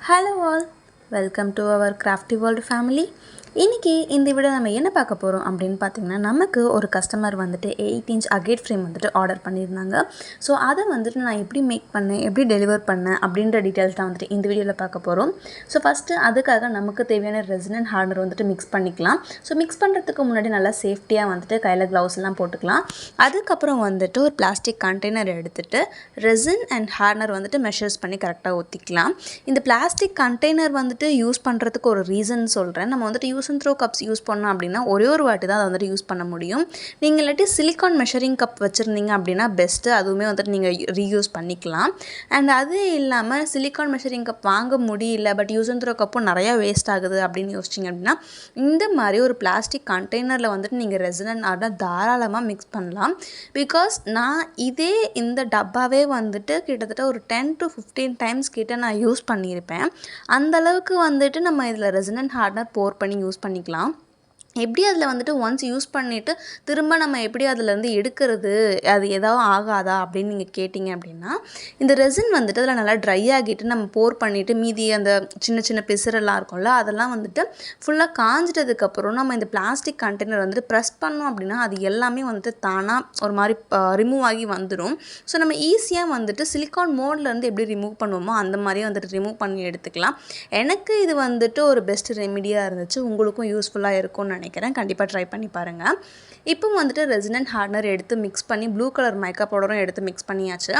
Hello all, welcome to our Crafty World family. இன்னைக்கு இந்த video நம்ம என்ன பார்க்க போகிறோம் அப்படின்னு பார்த்தீங்கன்னா, நமக்கு ஒரு கஸ்டமர் வந்துட்டு 8 inch அகேட் ஃப்ரேம் வந்துட்டு ஆர்டர் பண்ணியிருந்தாங்க. ஸோ அதை வந்துட்டு நான் எப்படி மேக் பண்ணேன், எப்படி டெலிவர் பண்ணேன் அப்படின்ற டீட்டெயில்ஸ் தான் வந்துட்டு இந்த வீடியோவில் பார்க்க போகிறோம். ஸோ ஃபஸ்ட்டு அதுக்காக நமக்கு தேவையான ரெசின் அண்ட் ஹார்னர் வந்துட்டு மிக்ஸ் பண்ணிக்கலாம். ஸோ மிக்ஸ் பண்ணுறதுக்கு முன்னாடி நல்லா சேஃப்டியாக வந்துட்டு கையில் க்ளவுஸ்லாம் போட்டுக்கலாம். அதுக்கப்புறம் வந்துட்டு ஒரு பிளாஸ்டிக் கண்டெய்னர் எடுத்துகிட்டு ரெசின் அண்ட் ஹார்னர் வந்துட்டு மெஷர்ஸ் பண்ணி கரெக்டாக ஊற்றிக்கலாம். இந்த பிளாஸ்டிக் கண்டெய்னர் வந்துட்டு யூஸ் பண்ணுறதுக்கு ஒரு ரீசன் சொல்கிறேன். நம்ம வந்துட்டு use and throw cups use பண்ணோம் அப்படின்னா ஒரே ஒரு வாட்டி தான் அதை வந்துட்டு யூஸ் பண்ண முடியும். நீங்கள் இல்லாட்டி சிலிக்கான் மெஷரிங் கப் வச்சுருந்தீங்க அப்படின்னா பெஸ்ட்டு, அதுவுமே வந்துட்டு நீங்கள் ரீயூஸ் பண்ணிக்கலாம். அண்ட் அது இல்லாமல் சிலிக்கான் மெஷரிங் கப் வாங்க முடியல, பட் யூஸ் அண்ட் த்ரோ கப்பும் நிறையா வேஸ்ட் ஆகுது அப்படின்னு யோசிச்சிங்க அப்படின்னா இந்த மாதிரி ஒரு பிளாஸ்டிக் கண்டெய்னரில் வந்துட்டு நீங்கள் ரெசின் அண்ட் ஹார்னர் தாராளமாக மிக்ஸ் பண்ணலாம். பிகாஸ் நான் இந்த டப்பாவே வந்துட்டு கிட்டத்தட்ட ஒரு 10 to 15 டைம்ஸ் கிட்ட நான் யூஸ் பண்ணியிருப்பேன். அந்தளவுக்கு வந்துட்டு நம்ம இதில் ரெசின் அண்ட் ஹார்னர் போர் பண்ணி யூஸ் பண்ணிக்கலாம். எப்படி அதில் வந்துட்டு ஒன்ஸ் யூஸ் பண்ணிவிட்டு திரும்ப நம்ம எப்படி அதிலேருந்து எடுக்கிறது, அது ஏதாவது ஆகாதா அப்படின்னு நீங்கள் கேட்டிங்க அப்படின்னா, இந்த ரெசின் வந்துட்டு அதில் நல்லா ட்ரை ஆகிட்டு நம்ம போர் பண்ணிவிட்டு மீதி அந்த சின்ன சின்ன பிசுரெல்லாம் இருக்கும்ல, அதெல்லாம் வந்துட்டு ஃபுல்லாக காஞ்சிட்டதுக்கப்புறம் நம்ம இந்த பிளாஸ்டிக் கண்டெய்னர் வந்துட்டு ப்ரெஸ் பண்ணோம் அப்படின்னா அது எல்லாமே வந்துட்டு தானாக ஒரு மாதிரி ரிமூவ் ஆகி வந்துடும். ஸோ நம்ம ஈஸியாக வந்துட்டு சிலிக்கான் மோட்லேருந்து எப்படி ரிமூவ் பண்ணுவோமோ அந்த மாதிரியே வந்துட்டு ரிமூவ் பண்ணி எடுத்துக்கலாம். எனக்கு இது வந்துட்டு ஒரு பெஸ்ட் ரெமிடியாக இருந்துச்சு. உங்களுக்கும் யூஸ்ஃபுல்லாக இருக்கும்னு நினைக்கிறேன். கண்டிப்பாக ட்ரை பண்ணி பாருங்கள். இப்போ வந்துட்டு ரெசின் அண்ட் ஹார்னர் எடுத்து மிக்ஸ் பண்ணி ப்ளூ கலர் மேக்கப் பவுடரும் எடுத்து மிக்ஸ் பண்ணியாச்சு.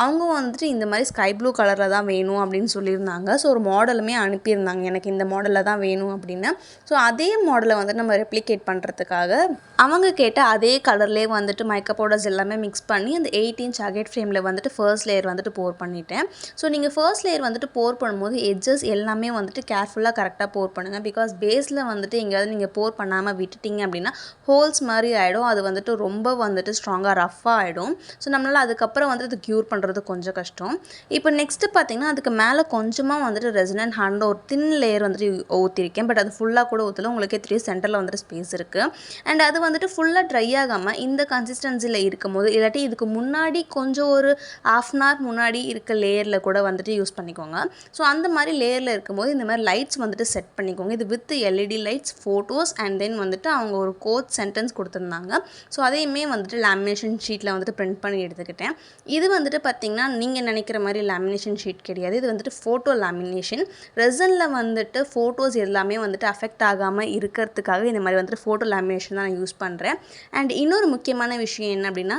அவங்க வந்துட்டு இந்த மாதிரி ஸ்கை ப்ளூ கலரில் தான் வேணும் அப்படின்னு சொல்லியிருந்தாங்க. ஸோ ஒரு மாடலுமே அனுப்பியிருந்தாங்க, எனக்கு இந்த மாடலில் தான் வேணும் அப்படின்னு. ஸோ அதே மாடலை வந்துட்டு நம்ம ரெப்ளிகேட் பண்ணுறதுக்காக அவங்க கேட்ட அதே கலர்லேயே வந்துட்டு மேக்கப் பவுடர்ஸ் எல்லாமே மிக்ஸ் பண்ணி அந்த 8 inch அகேட் ஃப்ரேமில் வந்துட்டு ஃபர்ஸ்ட் லேயர் வந்துட்டு போர் பண்ணிட்டேன். ஸோ நீங்கள் ஃபர்ஸ்ட் லேயர் வந்துட்டு போர் பண்ணும்போது எட்ஜஸ் எல்லாமே வந்துட்டு கேர்ஃபுல்லாக கரெக்டாக போர் பண்ணுங்கள். பிகாஸ் பேஸில் வந்துட்டு எங்கேயாவது நீங்கள் போர் பண்ணாமல் விட்டுட்டிங்க அப்படின்னா ஹோல்ஸ் மாதிரி ஆகிடும். அது வந்துட்டு ரொம்ப வந்துட்டு ஸ்ட்ராங்காக ரஃப்பாக ஆகிடும். ஸோ நம்மளால் அதுக்கப்புறம் வந்துட்டு அது க்யூர் பண்ணுறது கொஞ்சம் கஷ்டம். இப்போ நெக்ஸ்ட்டு பார்த்திங்கன்னா அதுக்கு மேலே கொஞ்சமாக வந்துட்டு ரெசின் அண்ட் ஹார்னர் ஒரு தின் லேயர் வந்துட்டு ஊற்றிருக்கேன். பட் அது ஃபுல்லாக கூட ஊற்றல, உங்களுக்கே தெரியும் சென்டரில் வந்துட்டு ஸ்பேஸ் இருக்குது. அண்ட் அது வந்துட்டு ஃபுல்லாக ட்ரை ஆகாமல் இந்த கன்சிஸ்டன்சியில் இருக்கும் போது, இல்லாட்டி இதுக்கு முன்னாடி கொஞ்சம் ஒரு ½ an hour முன்னாடி இருக்க லேயரில் கூட வந்துட்டு யூஸ் பண்ணிக்கோங்க. ஸோ அந்த மாதிரி லேயரில் இருக்கும்போது இந்த மாதிரி லைட்ஸ் வந்துட்டு செட் பண்ணிக்கோங்க. இது with LED lights, photos and then வந்துட்டு அவங்க ஒரு கோட் சென்டென்ஸ் கொடுத்துருந்தாங்க. ஸோ அதையுமே வந்துட்டு லேமினேஷன் ஷீட்டில் வந்துட்டு பிரிண்ட் பண்ணி எடுத்துக்கிட்டேன். இது வந்துட்டு பார்த்திங்கன்னா நீங்கள் நினைக்கிற மாதிரி லேமினேஷன் ஷீட் கிடையாது. இது வந்துட்டு ஃபோட்டோ லேமினேஷன். ரெசனில் வந்துட்டு ஃபோட்டோஸ் எல்லாமே வந்துட்டு அஃபெக்ட் ஆகாமல் இருக்கிறதுக்காக இந்த மாதிரி வந்துட்டு ஃபோட்டோ லேமினேஷன் தான் நான் யூஸ் பண்ணுறேன். அண்ட் இன்னொரு முக்கியமான விஷயம் என்ன அப்படின்னா,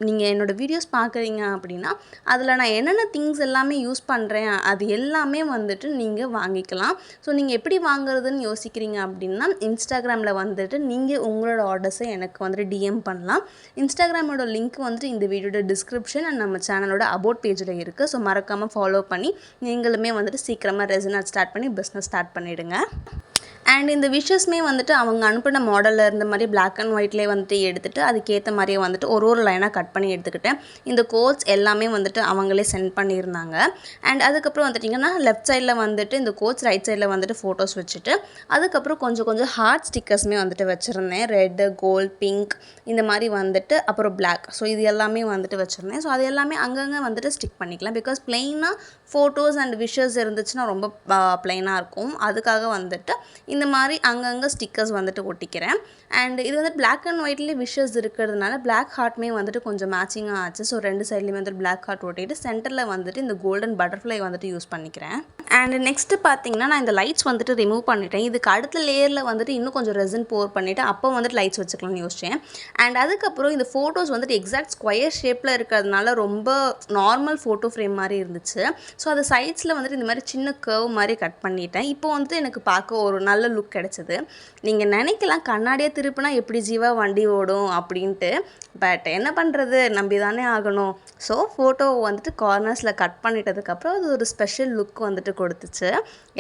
நீங்கள் என்னோடய வீடியோஸ் பார்க்குறீங்க அப்படின்னா அதில் நான் என்னென்ன திங்ஸ் எல்லாமே யூஸ் பண்ணுறேன் அது எல்லாமே வந்துட்டு நீங்கள் வாங்கிக்கலாம். ஸோ நீங்கள் எப்படி வாங்குறதுன்னு யோசிக்கிறீங்க அப்படின்னா இன்ஸ்டாகிராமில் வந்துட்டு நீங்கள் உங்களோட ஆர்டர்ஸை எனக்கு வந்துட்டு டிஎம் பண்ணலாம். இன்ஸ்டாகிராமோட லிங்க் வந்துட்டு இந்த வீடியோட டிஸ்கிரிப்ஷன் அண்ட் நம்ம சேனலோட அபவுட் பேஜில் இருக்குது. ஸோ மறக்காமல் ஃபாலோ பண்ணி நீங்களுமே வந்துட்டு சீக்கிரமாக ரெசின் ஆர்ட் ஸ்டார்ட் பண்ணி பிஸ்னஸ் ஸ்டார்ட் பண்ணிவிடுங்க. அண்ட் இந்த விஷஸ்மே வந்துட்டு அவங்க அனுப்பின மாடலில் இருந்த மாதிரி பிளாக் அண்ட் ஒயிட்லேயே வந்துட்டு எடுத்துகிட்டு அதுக்கேற்ற மாதிரியே வந்துட்டு ஒரு லைனாக கட் பண்ணி எடுத்துக்கிட்டேன். இந்த கோட்ஸ் எல்லாமே வந்துட்டு அவங்களே சென்ட் பண்ணியிருந்தாங்க. அண்ட் அதுக்கப்புறம் வந்துட்டிங்கன்னா லெஃப்ட் சைடில் வந்துட்டு இந்த கோட்ஸ், ரைட் சைடில் வந்துட்டு ஃபோட்டோஸ் வச்சுட்டு அதுக்கப்புறம் கொஞ்சம் ஹார்ட் ஸ்டிக்கர்ஸுமே வந்துட்டு வச்சுருந்தேன். ரெட்டு, கோல்ட், பிங்க் இந்த மாதிரி வந்துட்டு அப்புறம் பிளாக். ஸோ இது எல்லாமே வந்துட்டு வச்சுருந்தேன். ஸோ அது எல்லாமே அங்கங்கே வந்துட்டு ஸ்டிக் பண்ணிக்கலாம். பிகாஸ் பிளெயினாக ஃபோட்டோஸ் அண்ட் விஷஸ் இருந்துச்சுன்னா ரொம்ப பிளெயினாக இருக்கும். அதுக்காக வந்துட்டு இந்த மாதிரி அங்கங்கே ஸ்டிக்கர்ஸ் வந்துட்டு ஒட்டிக்கிறேன். அண்ட் இது வந்து பிளாக் அண்ட் ஒயிட்லேயே விஷஸ் இருக்கிறதுனால பிளாக் ஹார்ட்மே வந்துட்டு கொஞ்சம் மேட்சிங்காக ஆச்சு. ஸோ ரெண்டு சைட்லேயுமே வந்துட்டு பிளாக் ஹார்ட் ஒட்டிட்டு சென்டரில் வந்துட்டு இந்த கோல்டன் பட்டர்ஃப்ளை வந்துட்டு யூஸ் பண்ணிக்கிறேன். அண்ட் நெக்ஸ்ட்டு பார்த்தீங்கன்னா நான் இந்த லைட்ஸ் வந்துட்டு ரிமூவ் பண்ணிட்டேன். இதுக்கு அடுத்த லேயரில் வந்துட்டு இன்னும் கொஞ்சம் ரெசின் போர் பண்ணிவிட்டு அப்போ வந்துட்டு லைட்ஸ் வச்சுக்கலாம்னு யோசித்தேன். அண்ட் அதுக்கப்புறம் இந்த ஃபோட்டோஸ் வந்துட்டு எக்ஸாக்ட் ஸ்கொயர் ஷேப்பில் இருக்கிறதுனால ரொம்ப நார்மல் ஃபோட்டோ ஃப்ரேம் மாதிரி இருந்துச்சு. ஸோ அது சைட்ஸில் வந்துட்டு இந்த மாதிரி சின்ன கர்வ் மாதிரி கட் பண்ணிட்டேன். இப்போ வந்துட்டு எனக்கு பார்க்க ஒரு நல்ல லுக் கிடச்சிது. நீங்கள் நினைக்கலாம் கண்ணாடியை திருப்பினா எப்படி ஜீவா வண்டி ஓடும் அப்படின்ட்டு. பட் என்ன பண்ணுறது, நம்பி தானே ஆகணும். ஸோ ஃபோட்டோவை வந்துட்டு கார்னர்ஸில் கட் பண்ணிட்டதுக்கப்புறம் அது ஒரு ஸ்பெஷல் லுக் வந்துட்டு கொடுத்துச்சு.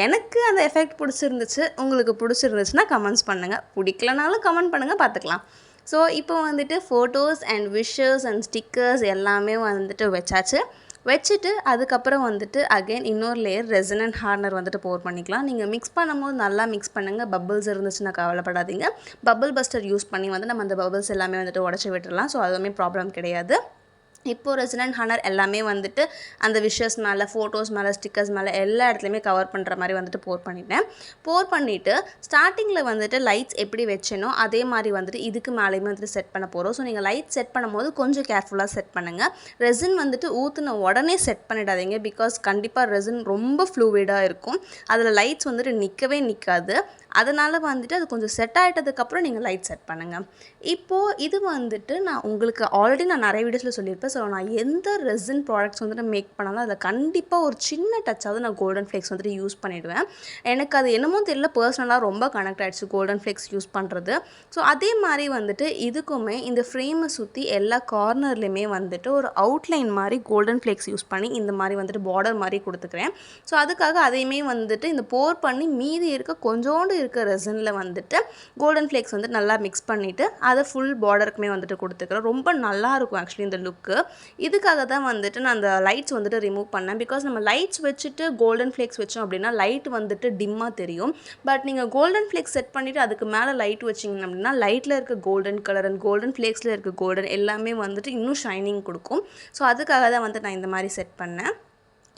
எனக்கு அந்த எஃபெக்ட் பிடிச்சிருந்துச்சு. உங்களுக்கு பிடிச்சிருந்துச்சுன்னா கமெண்ட்ஸ் பண்ணுங்கள், பிடிக்கலனாலும் கமெண்ட் பண்ணுங்கள், பார்த்துக்கலாம். ஸோ இப்போ வந்துட்டு photos and wishes and stickers எல்லாமே வந்துட்டு வச்சாச்சு. வச்சுட்டு அதுக்கப்புறம் வந்துட்டு அகைன் இன்னொரு லேயர் ரெசின் அண்ட் ஹார்னர் வந்துட்டு போர் பண்ணிக்கலாம். நீங்கள் மிக்ஸ் பண்ணும்போது நல்லா மிக்ஸ் பண்ணுங்கள். பபிள்ஸ் இருந்துச்சுன்னா கவலைப்படாதீங்க. பபிள் பஸ்டர் யூஸ் பண்ணி வந்து நம்ம அந்த பபிள்ஸ் எல்லாமே வந்துட்டு உடச்சி விட்டுடலாம். ஸோ அதுவுமே ப்ராப்ளம் கிடையாது. இப்போ ரெசிடென்ட் ஹானர் எல்லாமே வந்துட்டு அந்த விஷஸ் மேலே, ஃபோட்டோஸ் மேலே, ஸ்டிக்கர்ஸ் மேலே எல்லா இடத்துலையுமே கவர் பண்ணுற மாதிரி வந்துட்டு போர் பண்ணிவிட்டு ஸ்டார்டிங்கில் வந்துட்டு லைட்ஸ் எப்படி வச்சேனோ அதே மாதிரி வந்துட்டு இதுக்கு மேலேயுமே வந்துட்டு செட் பண்ண போகிறோம். ஸோ நீங்கள் லைட் செட் பண்ணும்போது கொஞ்சம் கேர்ஃபுல்லாக செட் பண்ணுங்கள். ரெசின் வந்துட்டு ஊற்றின உடனே செட் பண்ணிடாதீங்க. பிகாஸ் கண்டிப்பாக ரெசின் ரொம்ப ஃப்ளூவிடாக இருக்கும். அதில் லைட்ஸ் வந்துட்டு நிற்கவே நிற்காது. அதனால் வந்துட்டு அது கொஞ்சம் செட் ஆகிட்டதுக்கப்புறம் நீங்கள் லைட் செட் பண்ணுங்கள். இப்போது இது வந்துட்டு நான் உங்களுக்கு ஆல்ரெடி நான் நிறைய வீடியோஸில் சொல்லியிருப்பேன். ஸோ நான் எந்த ரெசின் ப்ராடக்ட்ஸ் வந்துட்டு மேக் பண்ணாலும் அதில் கண்டிப்பாக ஒரு சின்ன டச்சாவது நான் கோல்டன் ஃப்ளேக்ஸ் வந்துட்டு யூஸ் பண்ணிவிடுவேன். எனக்கு அது என்னமோ தெரியல, பர்சனலாக ரொம்ப கனெக்ட் ஆகிடுச்சு கோல்டன் ஃப்ளேக்ஸ் யூஸ் பண்ணுறது. ஸோ அதே மாதிரி வந்துட்டு இதுக்குமே இந்த ஃப்ரேமை சுற்றி எல்லா கார்னர்லேயுமே வந்துட்டு ஒரு அவுட்லைன் மாதிரி கோல்டன் ஃப்ளேக்ஸ் யூஸ் பண்ணி இந்த மாதிரி வந்துட்டு பார்டர் மாதிரி கொடுத்துக்கிறேன். ஸோ அதுக்காக அதையுமே வந்துட்டு இந்த போர் பண்ணி மீதி இருக்க கொஞ்சோண்டு இருக்க ரெசினில் வந்துட்டு கோல்டன் ஃப்ளேக்ஸ் வந்து நல்லா மிக்ஸ் பண்ணிவிட்டு அதை ஃபுல் பார்டருக்குமே வந்துட்டு கொடுத்துக்கிறேன். ரொம்ப நல்லாயிருக்கும் ஆக்சுவலி இந்த லுக்கு. இதுக்காக தான் வந்துட்டு நான் அந்த லைட்ஸ் வந்துட்டு ரிமூவ் பண்ணேன். பிகாஸ் நம்ம லைட்ஸ் வச்சுட்டு கோல்டன் ஃப்ளேக்ஸ் வச்சோம் அப்படின்னா லைட் வந்துட்டு டிம்மாக தெரியும். பட் நீங்கள் கோல்டன் ஃப்ளேக்ஸ் செட் பண்ணிவிட்டு அதுக்கு மேலே லைட் வச்சிங்க அப்படின்னா லைட்டில் இருக்க கோல்டன் கலர் அண்ட் கோல்டன் ஃப்ளேக்ஸில் இருக்க கோல்டன் எல்லாமே வந்துட்டு இன்னும் ஷைனிங் கொடுக்கும். ஸோ அதுக்காக தான் வந்து நான் இந்த மாதிரி செட் பண்ணேன்.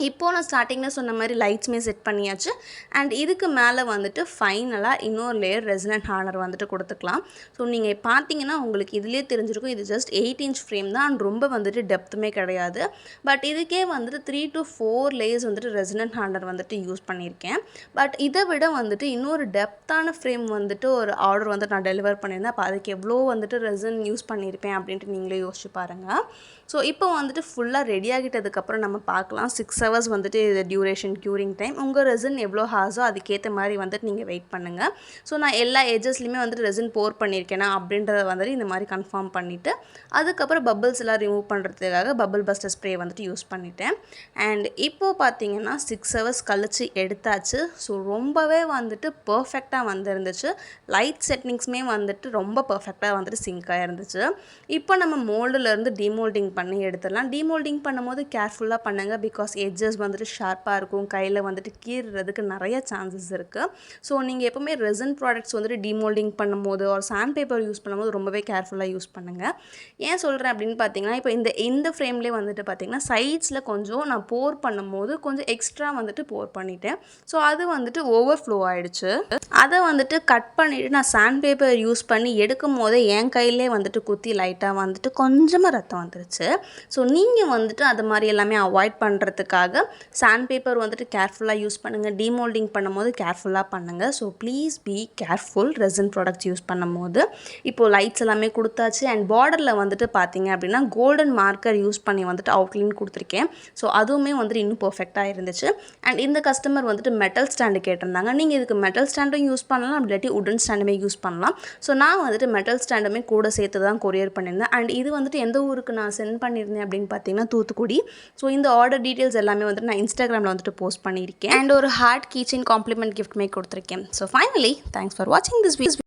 இப்போது நான் ஸ்டார்டிங்கில் சொன்ன மாதிரி லைட்ஸுமே செட் பண்ணியாச்சு. அண்ட் இதுக்கு மேலே வந்துட்டு ஃபைனலாக இன்னொரு லேயர் ரெசிடென்ட் ஹானர் வந்துட்டு கொடுத்துக்கலாம். ஸோ நீங்கள் பார்த்தீங்கன்னா உங்களுக்கு இதிலே தெரிஞ்சிருக்கும், இது ஜஸ்ட் 8 inch ஃப்ரேம் தான். அண்ட் ரொம்ப வந்துட்டு டெப்த்துமே கிடையாது. பட் இதுக்கே வந்துட்டு 3 to 4 லேயர்ஸ் வந்துட்டு ரெசிடென்ட் ஹானர் வந்துட்டு யூஸ் பண்ணியிருக்கேன். பட் இதை விட வந்துட்டு இன்னொரு டெப்த்தான ஃப்ரேம் வந்துட்டு ஒரு ஆர்டர் வந்துட்டு நான் டெலிவர் பண்ணியிருந்தேன். அப்போ அதுக்கு எவ்வளோ வந்துட்டு ரெசின் யூஸ் பண்ணியிருப்பேன் அப்படின்ட்டு நீங்களே யோசிச்சு பாருங்கள். ஸோ இப்போ வந்துட்டு ஃபுல்லாக ரெடி ஆகிட்டதுக்கப்புறம் நம்ம பார்க்கலாம். 6 hours வந்துட்டு இது டியூரேஷன் க்யூரிங் டைம். உங்கள் ரெசின் எவ்வளோ ஹார்ஸோ அதுக்கேற்ற மாதிரி வந்துட்டு நீங்கள் வெயிட் பண்ணுங்கள். ஸோ நான் எல்லா எட்ஜஸ்லையுமே வந்துட்டு ரெசின் போர் பண்ணியிருக்கேனா அப்படின்றத வந்துட்டு இந்த மாதிரி கன்ஃபார்ம் பண்ணிவிட்டு அதுக்கப்புறம் பபிள்ஸ் எல்லாம் ரிமூவ் பண்ணுறதுக்காக பபிள் பஸ்டர் ஸ்ப்ரே வந்துட்டு யூஸ் பண்ணிட்டேன். அண்ட் இப்போது பார்த்தீங்கன்னா 6 hours கழிச்சு எடுத்தாச்சு. ஸோ ரொம்பவே வந்துட்டு பர்ஃபெக்டாக வந்துருந்துச்சு. லைட் செட்டிங்ஸுமே வந்துட்டு ரொம்ப பர்ஃபெக்டாக வந்துட்டு சிங்காக இருந்துச்சு. இப்போ நம்ம மோல்டுலேருந்து டிமோல்டிங் பண்ணி எடுத்துடலாம். டிமோல்டிங் பண்ணும்போது கேர்ஃபுல்லாக பண்ணுங்கள். பிகாஸ் எட்ஜஸ் வந்துட்டு ஷார்ப்பாக இருக்கும், கையில் வந்துட்டு கீறுறதுக்கு நிறைய சான்சஸ் இருக்குது. ஸோ நீங்கள் எப்போவுமே ரெசின் ப்ராடக்ட்ஸ் வந்துட்டு டிமோல்டிங் பண்ணும்போது ஒரு சாண்ட் பேப்பர் யூஸ் பண்ணும்போது ரொம்பவே கேர்ஃபுல்லாக யூஸ் பண்ணுங்கள். ஏன் சொல்கிறேன் அப்படின்னு பார்த்தீங்கன்னா, இப்போ இந்த ஃப்ரேம்லேயே வந்துட்டு பார்த்தீங்கன்னா சைட்ஸில் கொஞ்சம் நான் போர் பண்ணும்போது கொஞ்சம் எக்ஸ்ட்ரா வந்துட்டு போர் பண்ணிட்டேன். ஸோ அது வந்துட்டு ஓவர்ஃப்ளோ ஆகிடுச்சு. அதை வந்துட்டு கட் பண்ணிவிட்டு நான் சாண்ட் பேப்பர் யூஸ் பண்ணி எடுக்கும் போதே என் கையிலே வந்துட்டு குத்தி லைட்டாக வந்துட்டு கொஞ்சமாக ரத்தம் வந்துருச்சு. ஸோ நீங்கள் வந்துட்டு அது மாதிரி எல்லாமே அவாய்ட் பண்ணுறதுக்காக சாண்ட் பேப்பர் வந்துட்டு கேர்ஃபுல்லாக யூஸ் பண்ணுங்கள். டிமோல்டிங் பண்ணும்போது கேர்ஃபுல்லாக பண்ணுங்கள். So please be careful resin products use பண்ணும்போது. இப்போது லைட்ஸ் எல்லாமே கொடுத்தாச்சு. அண்ட் பார்டரில் வந்துட்டு பார்த்தீங்க அப்படின்னா கோல்டன் மார்க்கர் யூஸ் பண்ணி வந்துட்டு அவுட்லைன் கொடுத்துருக்கேன். ஸோ அதுவுமே வந்துட்டு இன்னும் பர்ஃபெக்டாக இருந்துச்சு. அண்ட் இந்த கஸ்டமர் வந்துட்டு மெட்டல் ஸ்டாண்டு கேட்டிருந்தாங்க. நீங்கள் இதுக்கு மெட்டல் ஸ்டாண்டும் யூஸ் பண்ணலாம், இல்லாட்டி உடன் ஸ்டாண்டுமே யூஸ் பண்ணலாம். ஸோ நான் வந்துட்டு மெட்டல் ஸ்டாண்டுமே கூட சேர்த்து தான் கொரியர் பண்ணியிருந்தேன். அண்ட் இது வந்துட்டு எந்த ஊருக்கு நான் சென்ட் பண்ணியிருந்தேன் அப்படின்னு பார்த்தீங்கன்னா தூத்துக்குடி. ஸோ இந்த ஆர்டர் டீட்டெயில்ஸ் எல்லாமே வந்துட்டு நான் இன்ஸ்டாகிராமில் வந்துட்டு போஸ்ட் பண்ணியிருக்கேன். அண்ட் ஒரு ஹார்ட் கீச்செயின் காம்ப்ளிமெண்ட் கிஃப்ட்மே கொடுத்துருக்கேன். ஸோ ஃபைனலி தேங்க்ஸ் ஃபார் வாட்சிங் திஸ் வீடியோ.